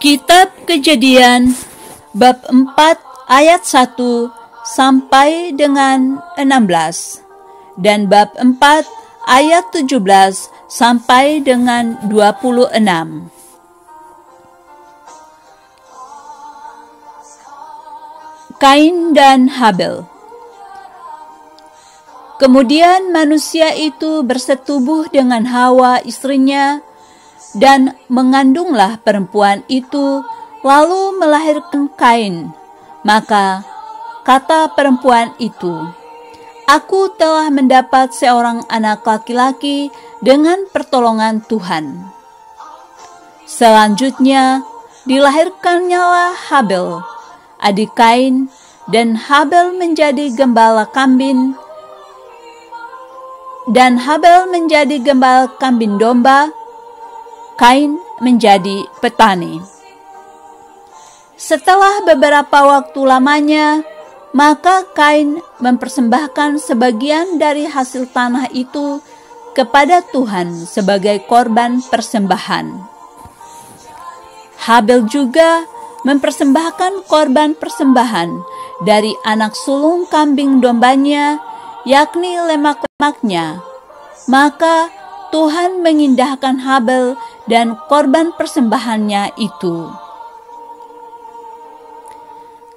Kitab Kejadian bab 4 ayat 1 sampai dengan 16 dan bab 4 ayat 17 sampai dengan 26. Kain dan Habel. Kemudian manusia itu bersetubuh dengan Hawa istrinya, dan mengandunglah perempuan itu, lalu melahirkan Kain. Maka kata perempuan itu, "Aku telah mendapat seorang anak laki-laki dengan pertolongan Tuhan." Selanjutnya dilahirkannyalah Habel, adik Kain, dan Habel menjadi gembala kambing, domba. Kain menjadi petani. Setelah beberapa waktu lamanya, maka Kain mempersembahkan sebagian dari hasil tanah itu kepada Tuhan sebagai korban persembahan. Habel juga mempersembahkan korban persembahan dari anak sulung kambing dombanya, yakni lemak-lemaknya. Maka Tuhan mengindahkan Habel dan korban persembahannya itu.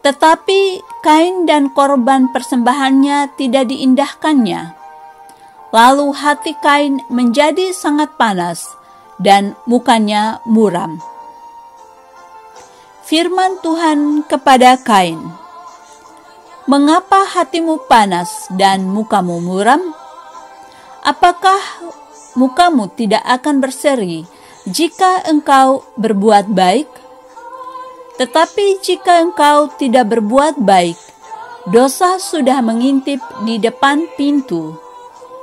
Tetapi Kain dan korban persembahannya tidak diindahkannya. Lalu hati Kain menjadi sangat panas dan mukanya muram. Firman Tuhan kepada Kain, "Mengapa hatimu panas dan mukamu muram? Apakah mukamu tidak akan berseri jika engkau berbuat baik? Tetapi jika engkau tidak berbuat baik, dosa sudah mengintip di depan pintu.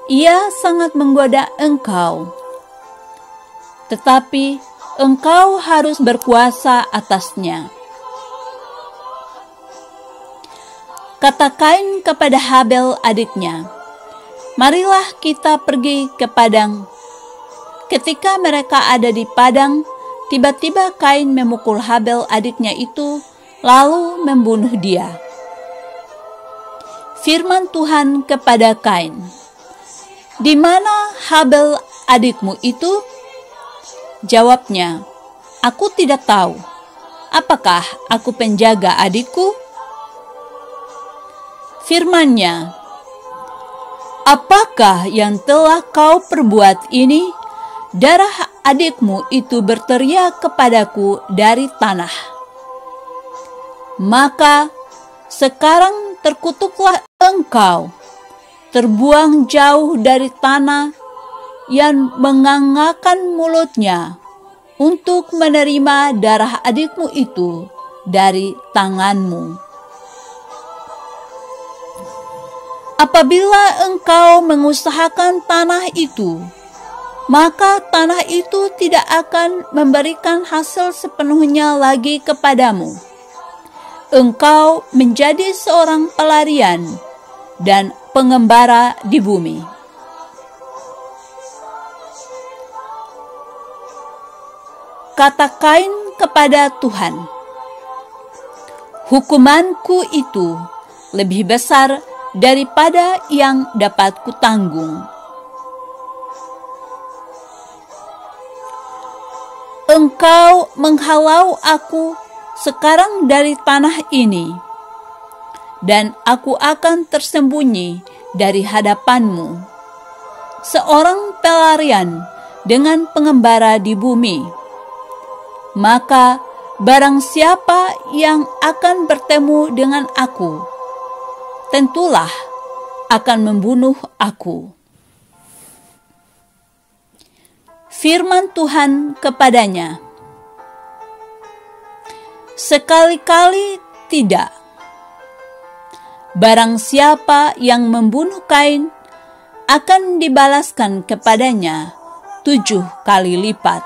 Ia sangat menggoda engkau. Tetapi engkau harus berkuasa atasnya." Kata Kain kepada Habel adiknya, "Marilah kita pergi ke padang." Ketika mereka ada di padang, tiba-tiba Kain memukul Habel adiknya itu, lalu membunuh dia. Firman Tuhan kepada Kain, "Di mana Habel adikmu itu?" Jawabnya, "Aku tidak tahu. Apakah aku penjaga adikku?" Firman-Nya, "Apakah yang telah kau perbuat ini? Darah adikmu itu berteriak kepadaku dari tanah. Maka sekarang terkutuklah engkau, terbuang jauh dari tanah yang mengangakkan mulutnya untuk menerima darah adikmu itu dari tanganmu. Apabila engkau mengusahakan tanah itu, maka tanah itu tidak akan memberikan hasil sepenuhnya lagi kepadamu. Engkau menjadi seorang pelarian dan pengembara di bumi." Kata Kain kepada Tuhan, "Hukumanku itu lebih besar daripada yang dapat kutanggung. Engkau menghalau aku sekarang dari tanah ini, dan aku akan tersembunyi dari hadapanmu, seorang pelarian dengan pengembara di bumi. Maka barang siapa yang akan bertemu dengan aku, tentulah akan membunuh aku." Firman Tuhan kepadanya, "Sekali-kali tidak. Barang siapa yang membunuh Kain akan dibalaskan kepadanya 7 kali lipat."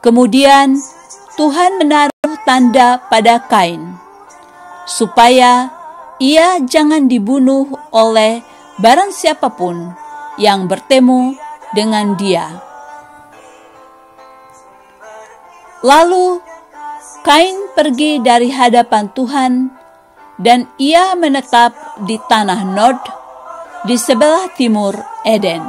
Kemudian Tuhan menaruh tanda pada Kain, supaya ia jangan dibunuh oleh barang siapapun yang bertemu dengan dia. Lalu Kain pergi dari hadapan Tuhan, dan ia menetap di tanah Nod, di sebelah timur Eden.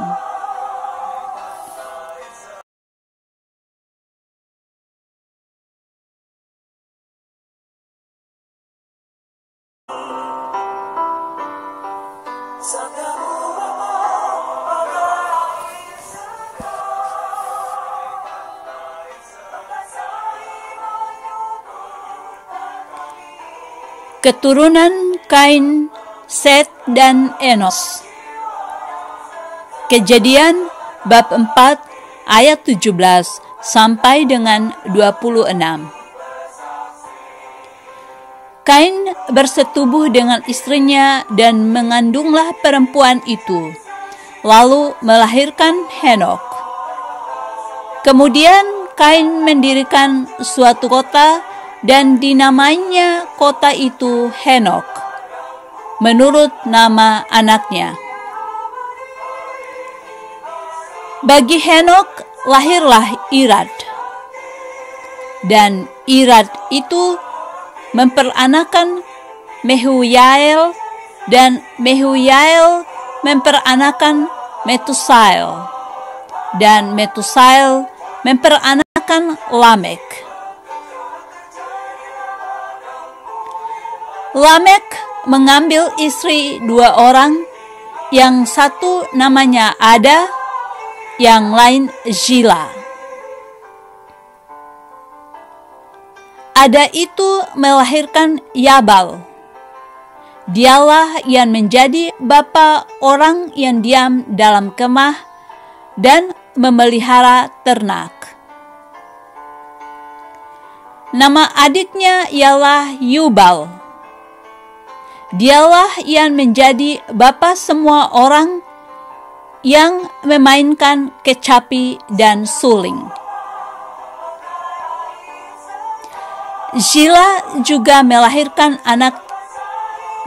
Keturunan Kain, Set, dan Enos. Kejadian bab 4 ayat 17 sampai dengan 26. Kain bersetubuh dengan istrinya dan mengandunglah perempuan itu, lalu melahirkan Henok. Kemudian Kain mendirikan suatu kota dan dinamainya kota itu Henok, menurut nama anaknya. Bagi Henok lahirlah Irad, dan Irad itu memperanakan Mehuyael, dan Mehuyael memperanakan Metusael, dan Metusael memperanakan Lamek. Lamek mengambil istri 2 orang, yang satu namanya Ada, yang lain Zila. Ada itu melahirkan Yabal. Dialah yang menjadi bapa orang yang diam dalam kemah dan memelihara ternak. Nama adiknya ialah Yubal. Dialah yang menjadi bapa semua orang yang memainkan kecapi dan suling. Zila juga melahirkan anak,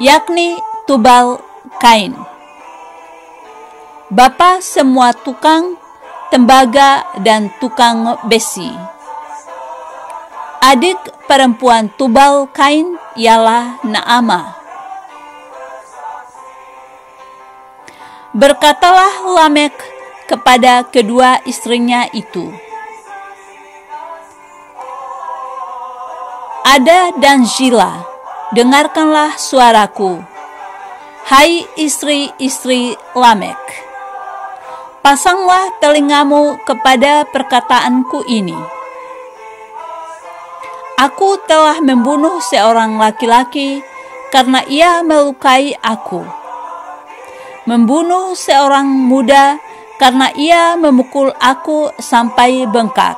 yakni Tubal Kain, bapa semua tukang tembaga dan tukang besi. Adik perempuan Tubal Kain ialah Naamah. Berkatalah Lamek kepada kedua istrinya itu, Ada dan Zila, dengarkanlah suaraku, hai istri-istri Lamek. Pasanglah telingamu kepada perkataanku ini. Aku telah membunuh seorang laki-laki karena ia melukai aku. Membunuh seorang muda karena ia memukul aku sampai bengkak.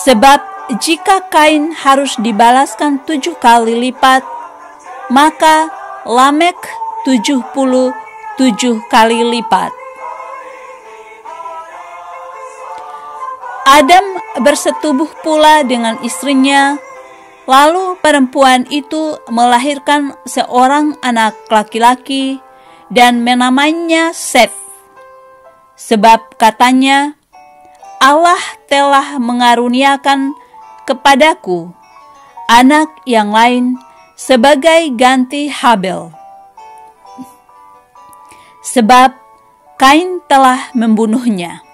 Sebab jika Kain harus dibalaskan 7 kali lipat, maka Lamek 77 kali lipat. Adam bersetubuh pula dengan istrinya. Lalu perempuan itu melahirkan seorang anak laki-laki dan menamainya Set. Sebab katanya, Allah telah mengaruniakan kepadaku anak yang lain sebagai ganti Habel. Sebab Kain telah membunuhnya.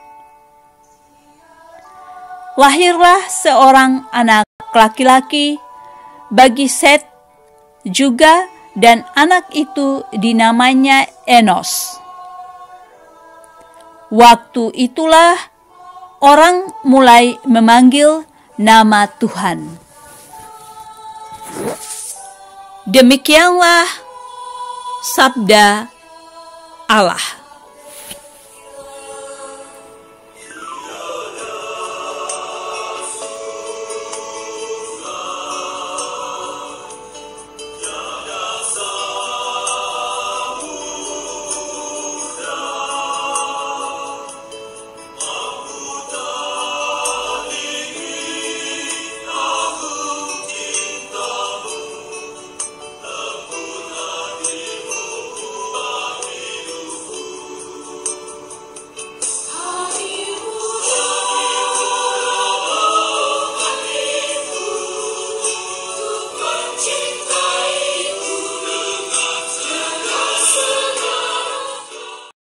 Lahirlah seorang anak laki-laki bagi Set juga, dan anak itu dinamainya Enos. Waktu itulah orang mulai memanggil nama Tuhan. Demikianlah sabda Allah.